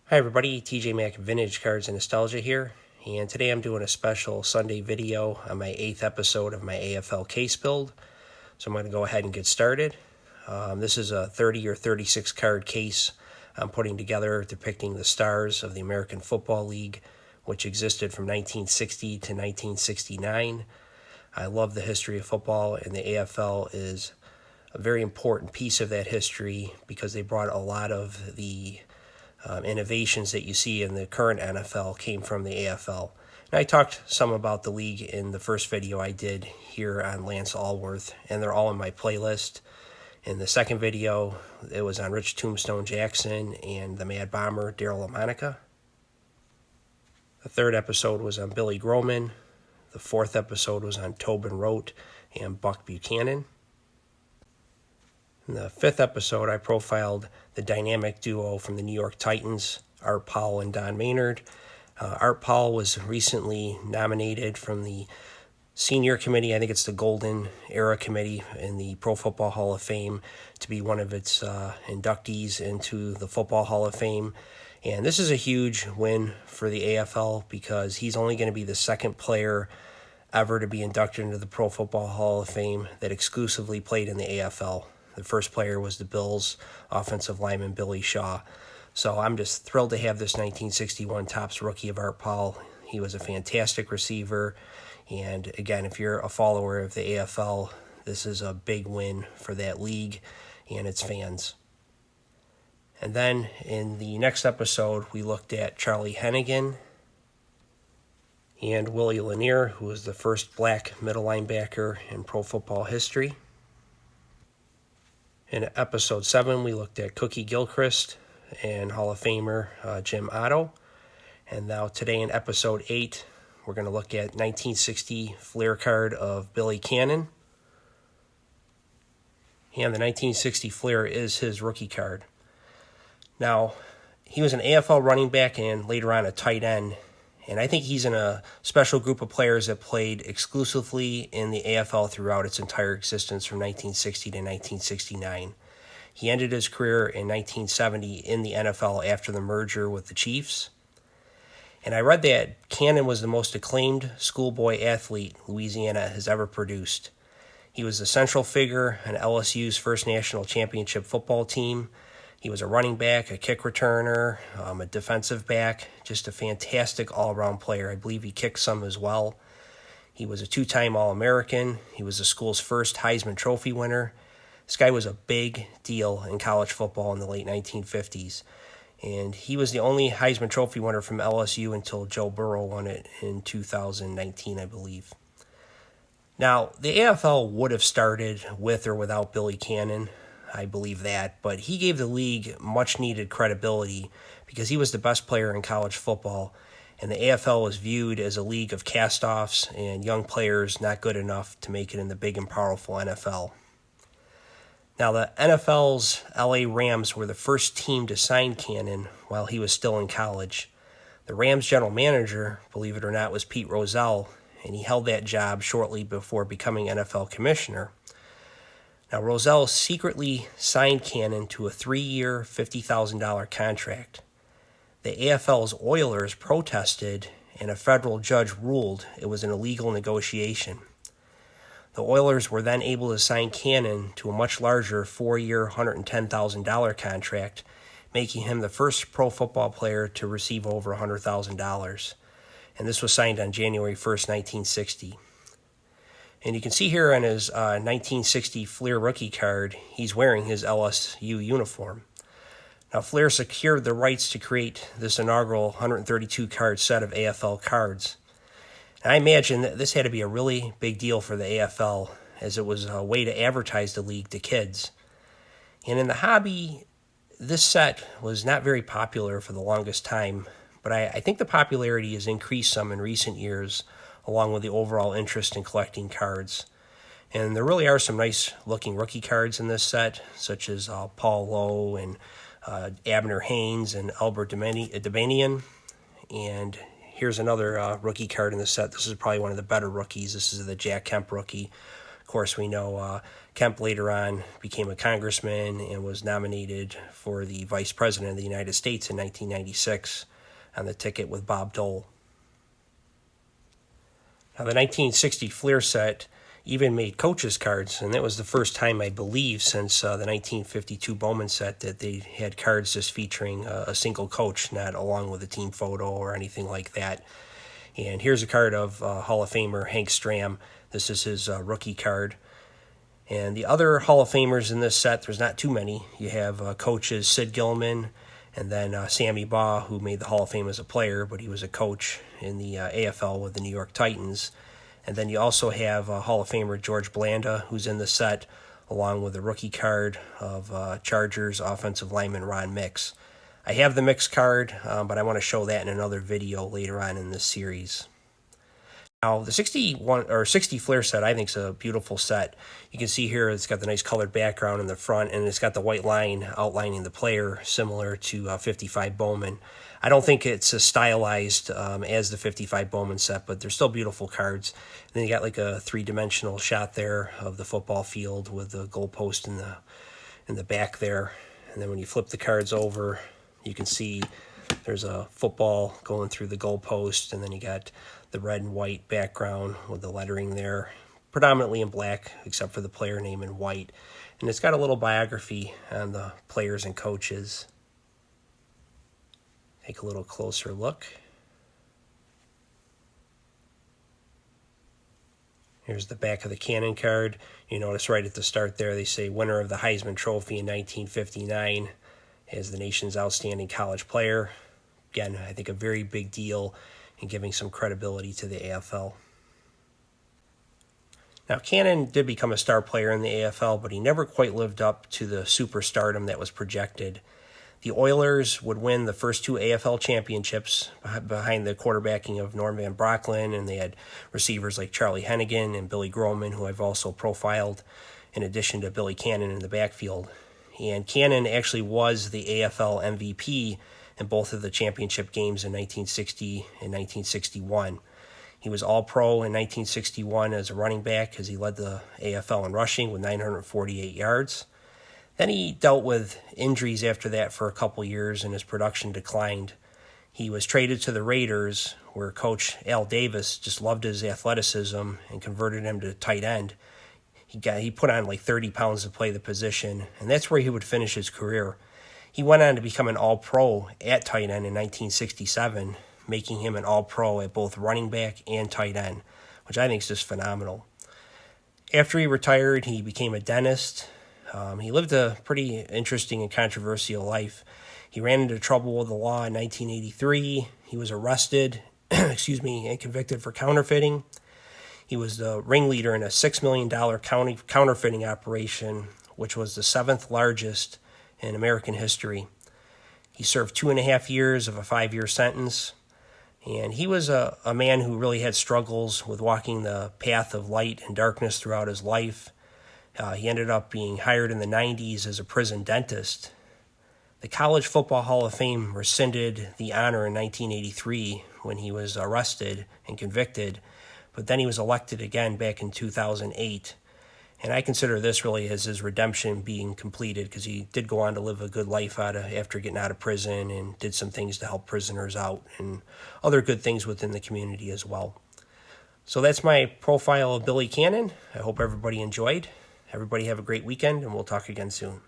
Hi everybody, TJ Mack Vintage Cards and Nostalgia here, and today I'm doing a special Sunday video on my 8th episode of my AFL case build. So I'm going to go ahead and get started. This is a 30 or 36 card case I'm putting together depicting the stars of the American Football League, which existed from 1960 to 1969. I love the history of football, and the AFL is a very important piece of that history because they brought a lot of the innovations that you see in the current NFL came from the AFL. And I talked some about the league in the first video I did here on Lance Allworth, and they're all in my playlist. In the second video, it was on Rich Tombstone Jackson and the Mad Bomber, Daryl LaMonica. The third episode was on Billy Groman. The fourth episode was on Tobin Rote and Buck Buchanan. In the fifth episode, I profiled the dynamic duo from the New York Titans, Art Powell and Don Maynard. Art Powell was recently nominated from the senior committee, I think it's the Golden Era Committee in the Pro Football Hall of Fame, to be one of its inductees into the Football Hall of Fame. And this is a huge win for the AFL because he's only going to be the second player ever to be inducted into the Pro Football Hall of Fame that exclusively played in the AFL. The first player was the Bills' offensive lineman, Billy Shaw. So I'm just thrilled to have this 1961 Topps rookie of Art Powell. He was a fantastic receiver. And again, if you're a follower of the AFL, this is a big win for that league and its fans. And then in the next episode, we looked at Charlie Hennigan and Willie Lanier, who was the first black middle linebacker in pro football history. In episode 7, we looked at Cookie Gilchrist and Hall of Famer Jim Otto. And now today in episode 8, we're going to look at 1960 Fleer card of Billy Cannon. And the 1960 Fleer is his rookie card. Now, he was an AFL running back and later on a tight end. And I think he's in a special group of players that played exclusively in the AFL throughout its entire existence from 1960 to 1969. He ended his career in 1970 in the NFL after the merger with the Chiefs. And I read that Cannon was the most acclaimed schoolboy athlete Louisiana has ever produced. He was the central figure on LSU's first national championship football team. He was a running back, a kick returner, a defensive back, just a fantastic all-around player. I believe he kicked some as well. He was a two-time All-American. He was the school's first Heisman Trophy winner. This guy was a big deal in college football in the late 1950s. And he was the only Heisman Trophy winner from LSU until Joe Burrow won it in 2019, I believe. Now, the AFL would have started with or without Billy Cannon. I believe that, but he gave the league much-needed credibility because he was the best player in college football, and the AFL was viewed as a league of cast-offs and young players not good enough to make it in the big and powerful NFL. Now, the NFL's LA Rams were the first team to sign Cannon while he was still in college. The Rams general manager, believe it or not, was Pete Rozelle, and he held that job shortly before becoming NFL commissioner. Now, Rozelle secretly signed Cannon to a 3-year, $50,000 contract. The AFL's Oilers protested, and a federal judge ruled it was an illegal negotiation. The Oilers were then able to sign Cannon to a much larger 4-year, $110,000 contract, making him the first pro football player to receive over $100,000. And this was signed on January 1st, 1960. And you can see here on his 1960 Fleer rookie card, he's wearing his LSU uniform. Now, Fleer secured the rights to create this inaugural 132-card set of AFL cards. And I imagine that this had to be a really big deal for the AFL, as it was a way to advertise the league to kids. And in the hobby, this set was not very popular for the longest time, but I think the popularity has increased some in recent years, along with the overall interest in collecting cards. And there really are some nice-looking rookie cards in this set, such as Paul Lowe and Abner Haynes and Albert Debanian. And here's another rookie card in the set. This is probably one of the better rookies. This is the Jack Kemp rookie. Of course, we know Kemp later on became a congressman and was nominated for the vice president of the United States in 1996 on the ticket with Bob Dole. Now, the 1960 Fleer set even made coaches' cards, and that was the first time, I believe, since the 1952 Bowman set that they had cards just featuring a single coach, not along with a team photo or anything like that. And here's a card of Hall of Famer Hank Stram. This is his rookie card. And the other Hall of Famers in this set, there's not too many. You have coaches Sid Gilman and then Sammy Baugh, who made the Hall of Fame as a player, but he was a coach in the AFL with the New York Titans. And then you also have Hall of Famer George Blanda, who's in the set, along with a rookie card of Chargers offensive lineman Ron Mix. I have the Mix card, but I want to show that in another video later on in this series. Now, the 60 Fleer set, I think, is a beautiful set. You can see here it's got the nice colored background in the front, and it's got the white line outlining the player, similar to 55 Bowman. I don't think it's as stylized as the 55 Bowman set, but they're still beautiful cards. And then you got like a three-dimensional shot there of the football field with the goalpost in the back there. And then when you flip the cards over, you can see there's a football going through the goalpost, and then you got the red and white background with the lettering there, predominantly in black, except for the player name in white. And it's got a little biography on the players and coaches. Take a little closer look. Here's the back of the Cannon card. You notice right at the start there, they say winner of the Heisman Trophy in 1959 as the nation's outstanding college player. Again, I think a very big deal in giving some credibility to the AFL. Now, Cannon did become a star player in the AFL, but he never quite lived up to the superstardom that was projected. The Oilers would win the first two AFL championships behind the quarterbacking of Norm Van Brocklin, and they had receivers like Charlie Hennigan and Billy Groman, who I've also profiled, in addition to Billy Cannon in the backfield. And Cannon actually was the AFL MVP in both of the championship games in 1960 and 1961. He was All-Pro in 1961 as a running back, as he led the AFL in rushing with 948 yards. Then he dealt with injuries after that for a couple years, and his production declined. He was traded to the Raiders, where Coach Al Davis just loved his athleticism and converted him to tight end. He put on like 30 pounds to play the position, and that's where he would finish his career. He went on to become an All-Pro at tight end in 1967, making him an All-Pro at both running back and tight end, which I think is just phenomenal. After he retired, he became a dentist. He lived a pretty interesting and controversial life. He ran into trouble with the law in 1983. He was arrested, and convicted for counterfeiting. He was the ringleader in a $6 million counterfeiting operation, which was the seventh largest in American history. He served 2.5 years of a 5-year sentence, and he was a man who really had struggles with walking the path of light and darkness throughout his life. He ended up being hired in the 90s as a prison dentist. The College Football Hall of Fame rescinded the honor in 1983 when he was arrested and convicted, but then he was elected again back in 2008. And I consider this really as his redemption being completed, because he did go on to live a good life after getting out of prison, and did some things to help prisoners out and other good things within the community as well. So that's my profile of Billy Cannon. I hope everybody enjoyed. Everybody have a great weekend, and we'll talk again soon.